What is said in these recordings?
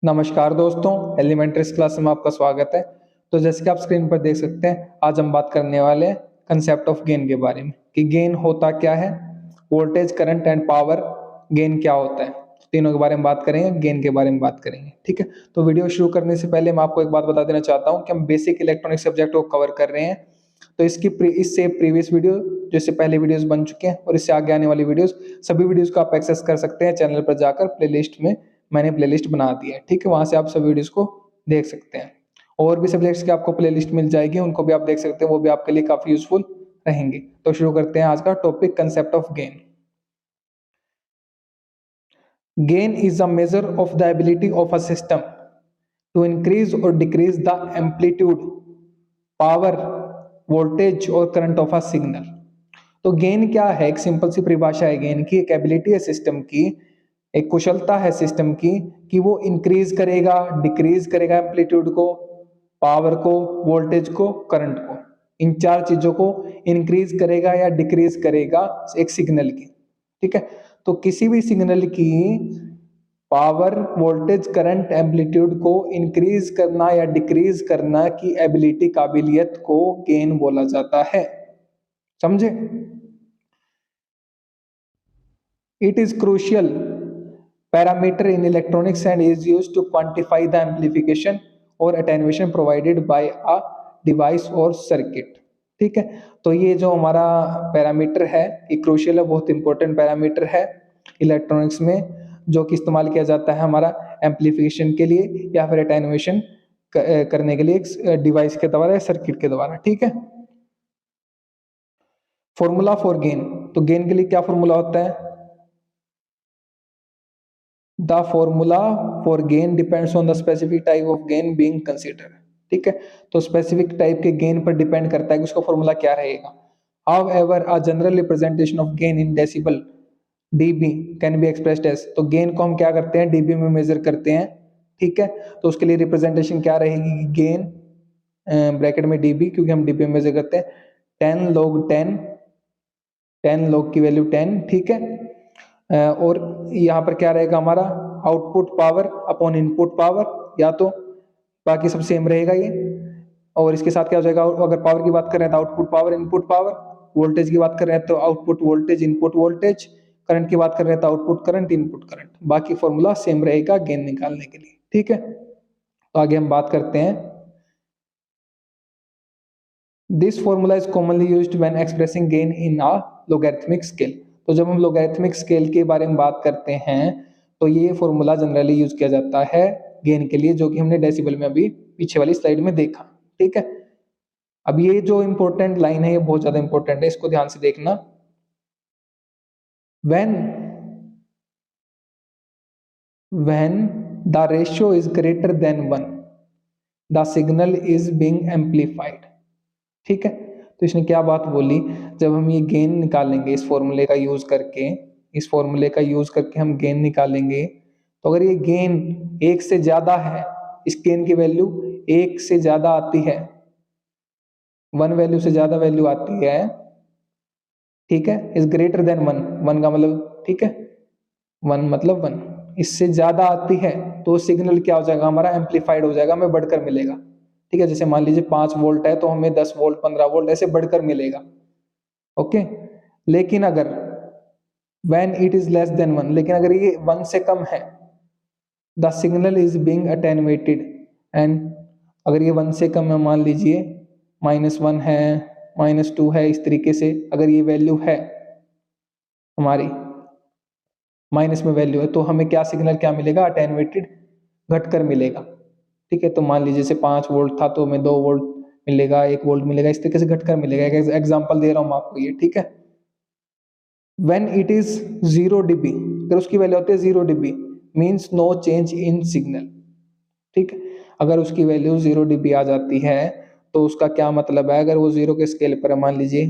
नमस्कार दोस्तों, elementary class में आपका स्वागत है। तो जैसे कि आप स्क्रीन पर देख सकते हैं, आज हम बात करने वाले हैं कंसेप्ट ऑफ गेन के बारे में कि गेन होता क्या है, voltage, current and power gain क्या होता है। तीनों के बारे में बात करेंगे, गेन के बारे में बात करेंगे। ठीक है, तो वीडियो शुरू करने से पहले मैं आपको एक बात बता देना चाहता हूँ कि हम बेसिक इलेक्ट्रॉनिक सब्जेक्ट को कवर कर रहे हैं। तो इससे प्रीवियस वीडियो, जैसे पहले वीडियोस बन चुके हैं और इससे आगे आने वाली वीडियोस, सभी वीडियोस को आप एक्सेस कर सकते हैं चैनल पर जाकर। प्लेलिस्ट में मैंने प्लेलिस्ट बना दी है, ठीक है, वहां से आप सब वीडियोस को देख सकते हैं। और भी सब्जेक्ट्स की आपको प्लेलिस्ट मिल जाएगी, उनको भी आप देख सकते हैं, वो भी आपके लिए काफी यूजफुल रहेंगे। तो शुरू करते हैं आज का topic, concept of gain. Gain is a measure of the ability of a system to increase और decrease the amplitude, power, voltage और करंट ऑफ अ सिग्नल। तो गेन क्या है? एक सिंपल सी परिभाषा है गेन की। एक एबिलिटी है सिस्टम की, एक कुशलता है सिस्टम की कि वो इंक्रीज करेगा, डिक्रीज करेगा एम्पलीट्यूड को, पावर को, वोल्टेज को, करंट को। इन चार चीजों को इंक्रीज करेगा या डिक्रीज करेगा एक सिग्नल की। ठीक है, तो किसी भी सिग्नल की पावर, वोल्टेज, करंट, एम्पलीट्यूड को इंक्रीज करना या डिक्रीज करना की एबिलिटी, काबिलियत को गेन बोला जाता है। समझे? It is crucial parameter in electronics and is used to quantify the amplification or attenuation provided by a device or circuit। ठीक है, तो ये जो हमारा पैरामीटर है, ये क्रूशियल है, बहुत इंपॉर्टेंट पैरामीटर है इलेक्ट्रॉनिक्स में, जो कि इस्तेमाल किया जाता है हमारा एम्पलीफिकेशन के लिए या फिर अटेनुएशन करने के लिए एक डिवाइस के द्वारा या सर्किट के द्वारा। ठीक है, फॉर्मूला फॉर गेन। तो गेन के लिए क्या फॉर्मूला होता है? The formula for gain depends on the specific type of gain being considered। ठीक है, तो स्पेसिफिक टाइप के गेन पर डिपेंड करता है कि उसका फॉर्मूला क्या रहेगा। However, a general representation of gain in decibel dB can be expressed as। तो गेन को हम क्या करते हैं? dB में मेजर करते हैं। ठीक है, तो उसके लिए रिप्रेजेंटेशन क्या रहेगी? गेन ब्रैकेट में dB, क्योंकि हम dB में मेजर करते हैं, 10 log 10, 10 log की वैल्यू 10। ठीक है, और यहाँ पर क्या रहेगा हमारा? Output power upon input power, या तो बाकी सब सेम रहेगा ये। और इसके साथ क्या हो जाएगा? अगर पावर की बात कर रहे हैं तो output power, input power. Voltage की बात कर रहे हैं तो output voltage, input voltage. Current की बात कर रहे हैं तो आउटपुट करंट, इनपुट करंट। बाकी फॉर्मूला सेम रहेगा गेन निकालने के लिए। ठीक है, तो आगे हम बात करते हैं। This formula is commonly used when expressing gain in a logarithmic scale. तो जब हम लोगैरिथमिक स्केल के बारे में बात करते हैं तो ये फॉर्मूला जनरली यूज किया जाता है गेन के लिए, जो कि हमने डेसिबल में अभी पीछे वाली स्लाइड में देखा। ठीक है, अब ये जो इंपॉर्टेंट लाइन है, ये बहुत ज्यादा इंपॉर्टेंट है, इसको ध्यान से देखना। when the ratio is greater than 1, the signal is being amplified। ठीक है, तो इसने क्या बात बोली? जब हम ये गेन निकालेंगे इस फॉर्मूले का यूज करके, इस फॉर्मूले का यूज करके हम गेन निकालेंगे, तो अगर ये गेन एक से ज्यादा है, इस गेन की वैल्यू एक से ज्यादा आती है, 1 वैल्यू से ज्यादा वैल्यू आती है, ठीक है, इज ग्रेटर देन 1, 1 का मतलब, ठीक है, 1 मतलब 1, इससे ज्यादा आती है तो सिग्नल क्या हो जाएगा हमारा? एम्पलीफाइड हो जाएगा, हमें बढ़कर मिलेगा। ठीक है, जैसे मान लीजिए 5 वोल्ट है तो हमें 10 वोल्ट, 15 वोल्ट ऐसे बढ़कर मिलेगा। ओके, लेकिन अगर when it is less than 1, लेकिन अगर ये 1 से कम है, the signal is being attenuated. And अगर ये 1 से कम है, मान लीजिए -1 है, -2 है, इस तरीके से अगर ये वैल्यू है हमारी, माइनस में वैल्यू है, तो हमें क्या सिग्नल क्या मिलेगा? अटेनुएटेड, घटकर मिलेगा। ठीक है, तो मान लीजिए से 5 वोल्ट था तो हमें 2 वोल्ट मिलेगा, 1 वोल्ट मिलेगा, इस तरीके से घटकर मिलेगा। एक एग्जांपल दे रहा हूं मैं आपको ये। ठीक है, when it is 0 dB, अगर उसकी वैल्यू होती है 0 dB, means no change in signal. ठीक है, अगर उसकी वैल्यू 0 dB आ जाती है तो उसका क्या मतलब है? अगर वो 0 के स्केल पर है, मान लीजिए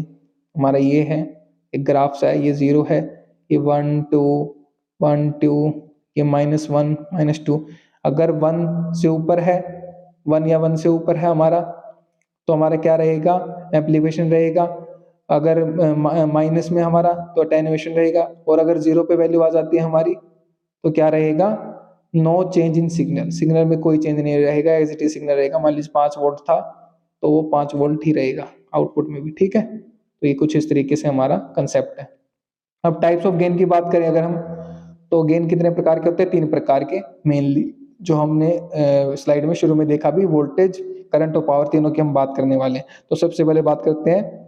हमारा ये है एक ग्राफ सा है, ये 0 है, ये 1 2 1 2, ये -1 -2। अगर 1 से ऊपर है, 1 या 1 से ऊपर है हमारा, तो हमारा क्या रहेगा? एम्प्लीफिकेशन रहेगा। अगर माइनस में हमारा तो अटेनुएशन रहेगा। और अगर 0 पे वैल्यू आ जाती है हमारी तो क्या रहेगा? No change in signal, signal में कोई चेंज नहीं रहेगा, एज इट इज सिग्नल रहेगा। मान लीजिए 5 वोल्ट था तो वो 5 वोल्ट ही रहेगा आउटपुट में भी, ठीक है। तो ये कुछ इस तरीके से हमारा कंसेप्ट है। अब टाइप्स ऑफ गेन की बात करें अगर हम, तो गेन कितने प्रकार के होते हैं? 3 प्रकार के मेनली, जो हमने स्लाइड में शुरू में देखा भी, वोल्टेज, करंट और पावर, तीनों की हम बात करने वाले हैं। तो सबसे पहले बात करते हैं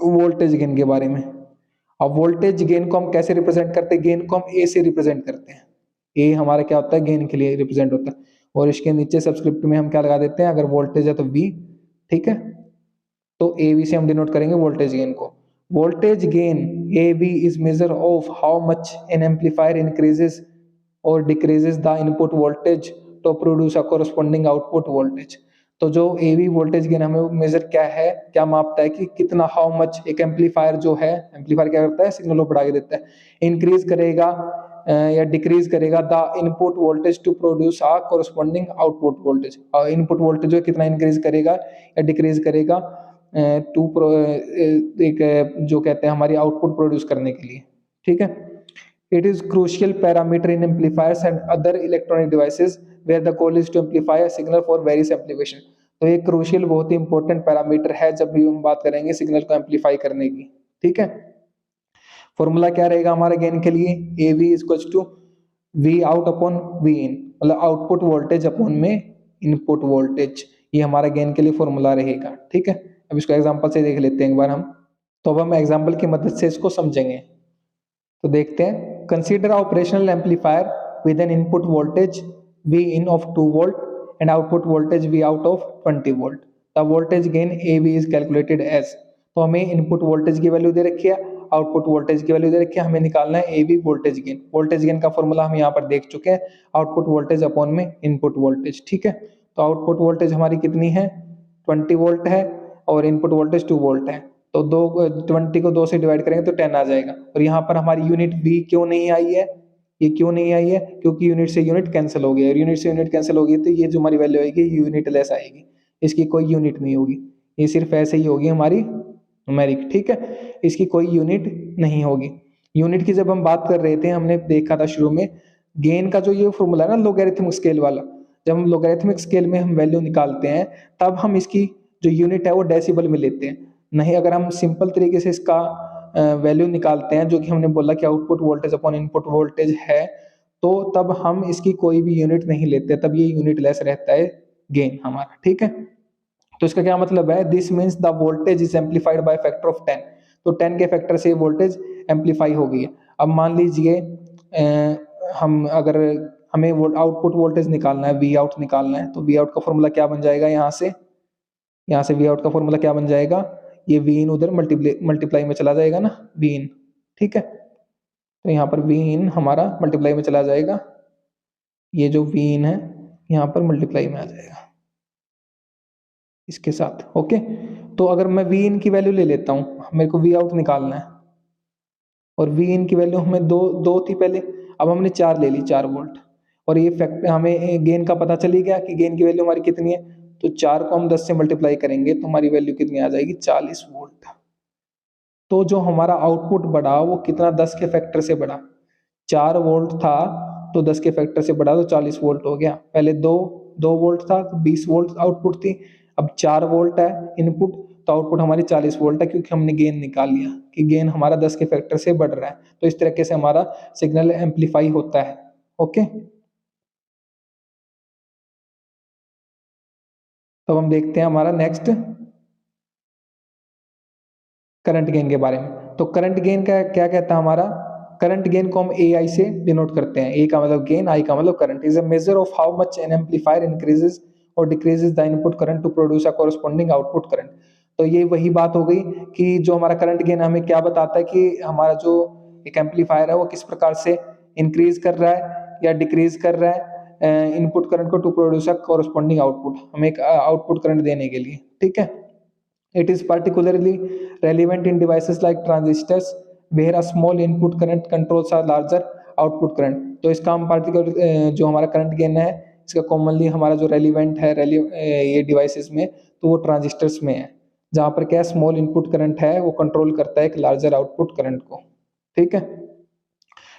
वोल्टेज गेन के बारे में। अब वोल्टेज गेन को हम कैसे रिप्रेजेंट करते हैं? गेन को हम ए से रिप्रेजेंट करते हैं। ए हमारा क्या होता है? गेन के लिए रिप्रेजेंट होता है। और इसके नीचे सबस्क्रिप्ट में हम क्या लगा देते हैं? अगर वोल्टेज है तो वी, ठीक है। तो ए वी से हम डिनोट करेंगे वोल्टेज गेन को। Voltage gain A V is measure of how much an amplifier increases और decreases the input voltage to produce a corresponding output voltage. तो जो ए वी वोल्टेज गेन हमें measure क्या है, क्या मापता है कि कितना, हाउ मच एक एम्पलीफायर जो है, एम्पलीफायर क्या करता है? सिग्नल को बढ़ा के देता है, इंक्रीज करेगा या डिक्रीज करेगा the input voltage to produce a corresponding output voltage. Input voltage जो कितना इंक्रीज करेगा या डिक्रीज करेगा टू एक जो कहते हैं हमारी आउटपुट प्रोड्यूस करने के लिए, ठीक है। It is crucial parameter in amplifiers and other electronic devices where the goal is to amplify a signal for various amplification. तो ये क्रूशियल, बहुत ही इंपॉर्टेंट पैरामीटर है जब भी हम बात करेंगे सिग्नल को एम्पलीफाई करने की, ठीक है। फॉर्मूला क्या रहेगा हमारे गेन के लिए? A V equals to V out upon V in, मतलब आउटपुट वोल्टेज अपॉन में इनपुट वोल्टेज। ये हमारा गेन के लिए फॉर्मूला रहेगा, ठीक है। अब इसको एग्जांपल से देख लेते हैं एक बार हम। तो अब हम एग्जांपल की मदद से इसको समझेंगे। तो देखते हैं, consider operational amplifier with an input voltage V in of 2 volt and output voltage V out of 20 volt. The voltage gain A V is calculated as. तो हमें इनपुट वोल्टेज की वैल्यू दे रखी है, आउटपुट वोल्टेज की value दे रखी है, हमें निकालना है A V voltage gain. Voltage gain का फॉर्मूला हम यहाँ पर देख चुके हैं, आउटपुट वोल्टेज अपॉन में इनपुट वोल्टेज, ठीक है। तो आउटपुट वोल्टेज हमारी कितनी है? 20 वोल्ट है और इनपुट वोल्टेज 2 वोल्ट है। तो 20 को 2 से डिवाइड करेंगे तो 10 आ जाएगा। और यहाँ पर हमारी यूनिट वी क्यों नहीं आई है? ये क्यों नहीं आई है? क्योंकि यूनिट से यूनिट कैंसिल हो गया, और यूनिट से यूनिट कैंसिल होगी तो ये जो हमारी वैल्यू आएगी यूनिट लेस आएगी, इसकी कोई यूनिट नहीं होगी, ये सिर्फ ऐसे ही होगी हमारी न्यूमेरिक, ठीक है। इसकी कोई यूनिट नहीं होगी। यूनिट की जब हम बात कर रहे थे, हमने देखा था शुरू में गेन का जो ये फॉर्मूला है ना, लोगैरिथमिक स्केल वाला, जब हम लोगैरिथमिक स्केल में हम वैल्यू निकालते हैं तब हम इसकी जो यूनिट है वो डेसिबल में लेते हैं। नहीं, अगर हम सिंपल तरीके से इसका वैल्यू निकालते हैं, जो कि हमने बोला कि output voltage upon input voltage है, तो तब हम इसकी कोई भी यूनिट नहीं लेते, तब ये यूनिट लेस रहता है गेन हमारा, ठीक है। तो इसका क्या मतलब है? This means the voltage is amplified by factor of 10। तो 10 के फैक्टर से वोल्टेज एम्पलीफाई हो गई है। अब मान लीजिए हम अगर हमें आउटपुट वोल्टेज निकालना है, वी आउट निकालना है, तो वी आउट का फॉर्मूला क्या बन जाएगा? यहाँ से वी आउट का फॉर्मूला क्या बन जाएगा? ये वी इन उधर मल्टीप्लाई में चला जाएगा ना, वी इन, ठीक है। तो यहाँ पर वी इन हमारा मल्टीप्लाई में चला जाएगा, ये जो वी इन है यहाँ पर मल्टीप्लाई में आ जाएगा इसके साथ, ओके। तो अगर मैं वी इन की वैल्यू ले लेता हूँ, मेरे को वी आउट निकालना है, और वी इन की वैल्यू हमें दो थी पहले, अब हमने 4 ले ली, 4 वोल्ट। और ये फैक्ट हमें गेन का पता चली गया कि गेन की वैल्यू हमारी कितनी है, तो 4 को हम 10 से मल्टीप्लाई करेंगे तो हमारी वैल्यू कितनी आ जाएगी? 40 वोल्ट। तो जो हमारा आउटपुट बढ़ा वो कितना? 10 के फैक्टर से बढ़ा। 4 वोल्ट था तो 10 के फैक्टर से बढ़ा तो 40 वोल्ट हो गया। पहले 2 वोल्ट था तो 20 वोल्ट आउटपुट थी, अब 4 वोल्ट है इनपुट, तो आउटपुट हमारी 40 वोल्ट है, क्योंकि हमने गेन निकाल लिया कि गेन हमारा 10 के फैक्टर से बढ़ रहा है। तो इस तरीके से हमारा सिग्नल एम्पलीफाई होता है, ओके। तो हम देखते हैं हमारा नेक्स्ट करंट गेन के बारे में। तो करंट गेन का क्या कहता है हमारा? करंट गेन को हम ए आई से डिनोट करते हैं। ए का मतलब गेन, आई का मतलब current. Is a measure of how much an amplifier increases और decreases the input current to produce a corresponding output current. तो ये वही बात हो गई कि जो हमारा करंट गेन हमें क्या बताता है कि हमारा जो एक एम्पलीफायर है वो किस प्रकार से इंक्रीज कर रहा है या डिक्रीज कर रहा है इनपुट करंट को to produce a corresponding output, हमें एक आउटपुट करंट देने के लिए, ठीक है। It is particularly relevant in devices like transistors where a small input current controls a larger output current। तो इसका हम पार्टिकुलर जो हमारा करंट गेन है, इसका कॉमनली हमारा जो रेलिवेंट है ये डिवाइसेस में, तो वो ट्रांजिस्टर्स में है, जहाँ पर क्या स्मॉल इनपुट करंट है वो कंट्रोल करता है एक लार्जर आउटपुट करंट को, ठीक है।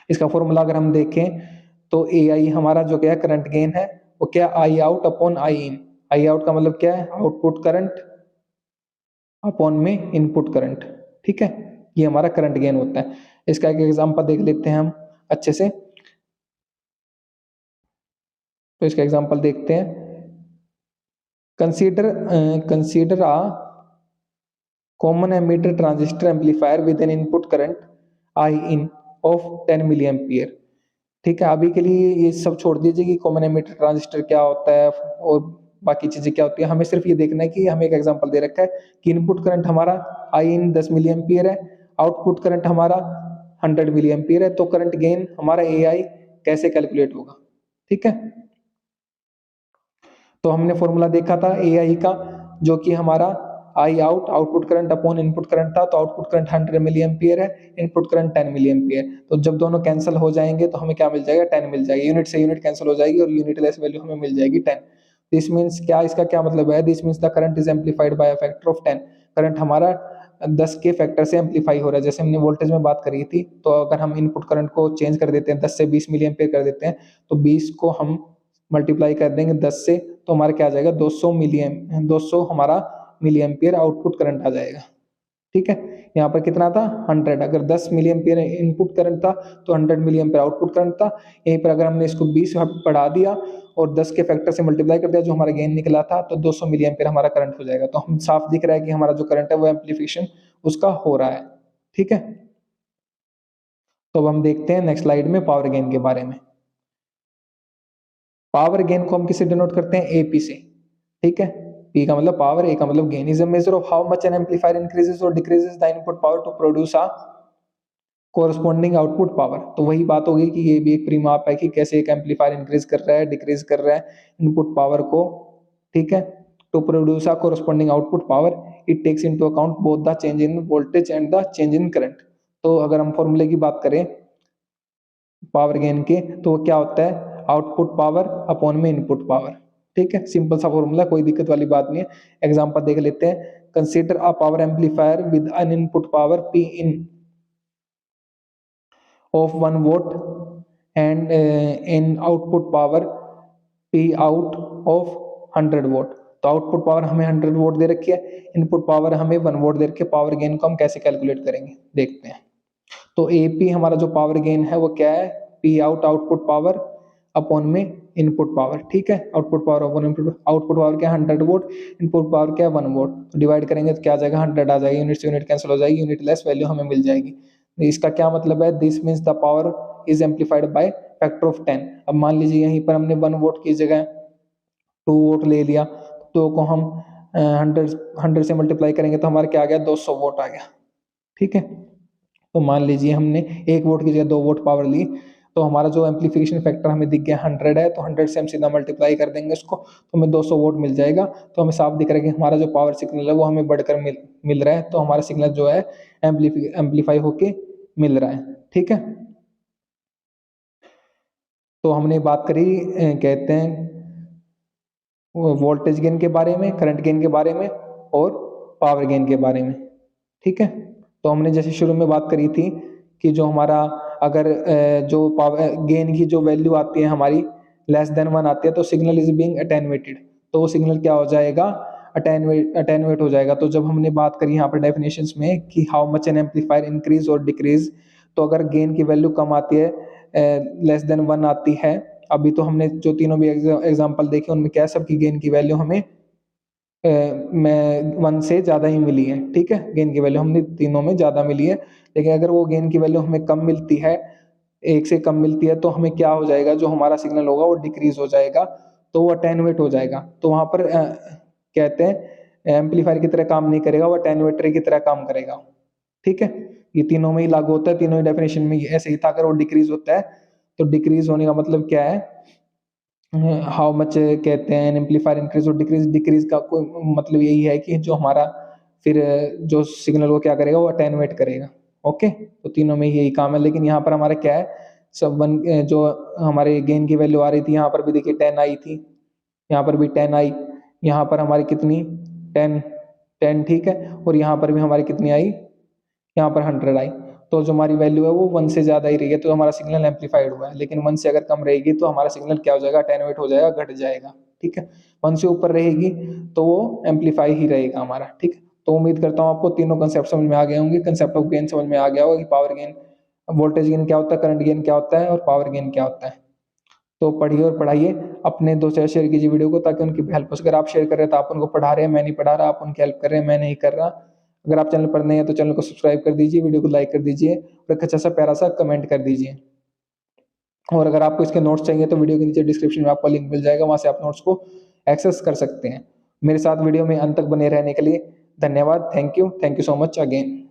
इसका फॉर्मूला अगर हम देखें तो ए आई हमारा जो क्या करंट गेन है वो क्या I out upon I in. I out का मतलब क्या है, आउटपुट करंट अपॉन में इनपुट करंट, ठीक है, ये हमारा करंट गेन होता है। इसका एक एग्जांपल देख लेते हैं हम अच्छे से। तो इसका एग्जांपल देखते हैं। Consider a common emitter transistor amplifier with an input current I in of 10 milli ampere. ठीक है, अभी के लिए ये सब छोड़ दीजिए कि कॉमन एमीटर ट्रांजिस्टर क्या होता है और बाकी चीजें क्या होती है। हमें सिर्फ ये देखना है कि हमें एक एग्जांपल दे रखा है कि इनपुट करंट हमारा आई इन 10 मिली एम्पियर है, आउटपुट करंट हमारा 100 मिली एम्पियर है, तो करंट गेन हमारा ए आई कैसे कैलकुलेट होगा। ठीक है, तो हमने फॉर्मूला देखा था ए आई का, जो कि हमारा I out output current upon input current था। तो आउटपुट करंट 100 मिली एम्पियर है, इनपुट करंट 10 मिली एम्पियर। तो जब दोनों कैंसिल हो जाएंगे तो हमें क्या मिल जाएगा, 10 मिल जाएगी। यूनिट से यूनिट कैंसिल हो जाएगी और यूनिटलेस वैल्यू हमें मिल जाएगी 10। दिस मीन्स क्या, इसका क्या मतलब है, this means the current is amplified by a factor of 10। Current हमारा 10 के फैक्टर से एम्पलीफाई हो रहा है। जैसे हमने वोल्टेज में बात करी थी, तो अगर हम इनपुट करंट को चेंज कर देते हैं 10 से 20 मिली एम्पियर कर देते हैं, तो 20 को हम मल्टीप्लाई कर देंगे 10 से, तो हमारा क्या आ जाएगा 200 हमारा मिली एम्पियर आउटपुट करंट आ जाएगा। ठीक है, यहाँ पर कितना था 100। अगर 10 मिली एम्पियर इनपुट करंट था तो 100 मिली एम्पियर आउटपुट करंट था। यहीं पर अगर हमने इसको 20 बढ़ा दिया और 10 के फैक्टर से मल्टीप्लाई कर दिया, जो हमारा गेन निकला था, तो 200 मिली एम्पियर हमारा करंट हो जाएगा। तो हम साफ दिख रहा है कि हमारा जो करंट है वो एम्पलीफिकेशन उसका हो रहा है। ठीक है, तो अब हम देखते हैं नेक्स्ट स्लाइड में पावर गेन के बारे में। पावर गेन को हम किससे डिनोट करते हैं, एपी से। ठीक है, पी का मतलब पावर, ए का मतलब gain. Is a measure of how much an amplifier increases और decreases the input power to produce a corresponding output power. तो वही बात होगी कि ये भी एक प्रीमाप है कि कैसे एक एम्पलीफायर इंक्रीज कर रहा है, डिक्रीज कर रहा है इनपुट पावर को। ठीक है, to produce a corresponding output power it takes into account both the change in voltage and the change in current. तो अगर हम फॉर्मूले की बात करें पावर गेन के, तो वो क्या होता है, आउटपुट पावर अपॉन में इनपुट पावर। ठीक है, सिंपल सा फॉर्मूला, कोई दिक्कत वाली बात नहीं है। एग्जांपल देख लेते हैं। Consider a power amplifier with an input power P in of 1 vote and in output power P out of 100 vote. तो आउटपुट पावर हमें 100 वोट दे रखी है, इनपुट पावर हमें 1 वोट दे रखी है। पावर गेन को हम कैसे कैलकुलेट करेंगे देखते हैं। तो एपी हमारा जो पावर गेन है वो क्या है, P out output power upon में इनपुट पावर। ठीक है, output power upon input, output power क्या है 100 वोट, इनपुट पावर क्या है 1 वोट। तो डिवाइड करेंगे तो क्या आ जाएगा 100 आ जाएगी, यूनिट से यूनिट कैंसिल हो जाएगी, यूनिट लेस वैल्यू हमें मिल जाएगी। इसका क्या मतलब है, this means the power is amplified by factor of 10। अब मान लीजिए यहीं पर हमने 1 वोट की जगह 2 वोट ले लिया, तो को हम 100 से मल्टीप्लाई करेंगे तो हमारा क्या आ गया 200 वोट आ गया। ठीक है, तो मान लीजिए हमने 1 वोट की जगह 2 वोट पावर ली, तो हमारा जो एम्पलीफिकेशन फैक्टर हमें दिख गया 100 है, तो 100 से हम सीधा मल्टीप्लाई कर देंगे उसको, तो हमें 200 वोट मिल जाएगा। तो हमें साफ दिख रहा है कि हमारा जो पावर सिग्नल है वो हमें बढ़कर मिल रहा है। तो हमारा सिग्नल जो है एम्पलीफाई होके मिल रहा है। ठीक है, तो हमने बात करी कहते हैं वोल्टेज गेन के बारे में, करंट गेन के बारे में और पावर गेन के बारे में। ठीक है, तो हमने जैसे शुरू में बात करी थी कि जो हमारा अगर जो पावर गेन की जो वैल्यू आती है हमारी लेस देन 1 आती है, तो सिग्नल इज बीइंग अटेन्यूएटेड। तो वो सिग्नल क्या हो जाएगा, अटेन्यूएट हो जाएगा। तो जब हमने बात करी यहाँ पर डेफिनेशंस में कि how much an amplifier increase और डिक्रीज, तो अगर गेन की वैल्यू कम आती है, लेस देन 1 आती है, अभी तो हमने जो तीनों भी एग्जांपल देखे उनमें क्या सबकी गेन की वैल्यू हमें में 1 से ज़्यादा ही मिली है। ठीक है, गेन की वैल्यू हमने तीनों में ज़्यादा मिली है। लेकिन अगर वो गेन की वैल्यू हमें कम मिलती है, 1 से कम मिलती है, तो हमें क्या हो जाएगा, जो हमारा सिग्नल होगा वो डिक्रीज हो जाएगा, तो वो अटेन्यूएट हो जाएगा। तो वहाँ पर कहते हैं एम्पलीफायर की तरह काम नहीं करेगा, वो अटेन्यूएटर की तरह काम करेगा। ठीक है, ये तीनों में ही लागू होता है, तीनों ही डेफिनेशन में ऐसे ही था। अगर वो डिक्रीज होता है, तो डिक्रीज होने का मतलब क्या है, हाउ मच कहते हैं एम्पलीफायर इंक्रीज और डिक्रीज। डिक्रीज का कोई मतलब यही है कि जो हमारा फिर जो सिग्नल वो क्या करेगा, वो अटेन्यूएट करेगा। ओके, तो तीनों में यही काम है। लेकिन यहाँ पर हमारा क्या है, सब वन जो हमारे गेन की वैल्यू आ रही थी, यहाँ पर भी देखिए 10 आई थी, यहाँ पर भी 10 आई, यहाँ पर हमारी कितनी 10 10। ठीक है, और यहाँ पर भी हमारी कितनी आई, यहाँ पर 100 आई। तो जो हमारी वैल्यू है वो 1 से ज़्यादा ही रही है तो हमारा सिग्नल एम्पलीफाइड हुआ है, लेकिन 1 से अगर कम रहेगी तो हमारा सिग्नल क्या हो जाएगा, अटेन्यूएट हो जाएगा, घट जाएगा। ठीक है, 1 से ऊपर रहेगी तो वो एम्पलीफाई ही रहेगा हमारा। ठीक है, तो उम्मीद करता हूँ आपको तीनों कंसेप्ट समझ में आ गए होंगे। कंसेप्ट ऑफ गेन समझ में आ गया होगा कि पावर गेन, वोल्टेज गेन क्या होता है, करंट गेन क्या होता है और पावर गेन क्या होता है। तो पढ़िए और पढ़ाइए, अपने दोस्तों से शेयर कीजिए वीडियो को ताकि उनकी भी हेल्प हो सके। अगर आप शेयर कर रहे हैं तो आप उनको पढ़ा रहे हैं, मैं नहीं पढ़ा रहा, आप उनकी हेल्प कर रहे हैं, मैं नहीं कर रहा। अगर आप चैनल पर नए हैं तो चैनल को सब्सक्राइब कर दीजिए, वीडियो को लाइक कर दीजिए और एक अच्छा सा प्यारा सा कमेंट कर दीजिए। और अगर आपको इसके नोट्स चाहिए तो वीडियो के नीचे डिस्क्रिप्शन में आपको लिंक मिल जाएगा, वहाँ से आप नोट्स को एक्सेस कर सकते हैं। मेरे साथ वीडियो में अंत तक बने रहने के लिए धन्यवाद। Thank you so much again.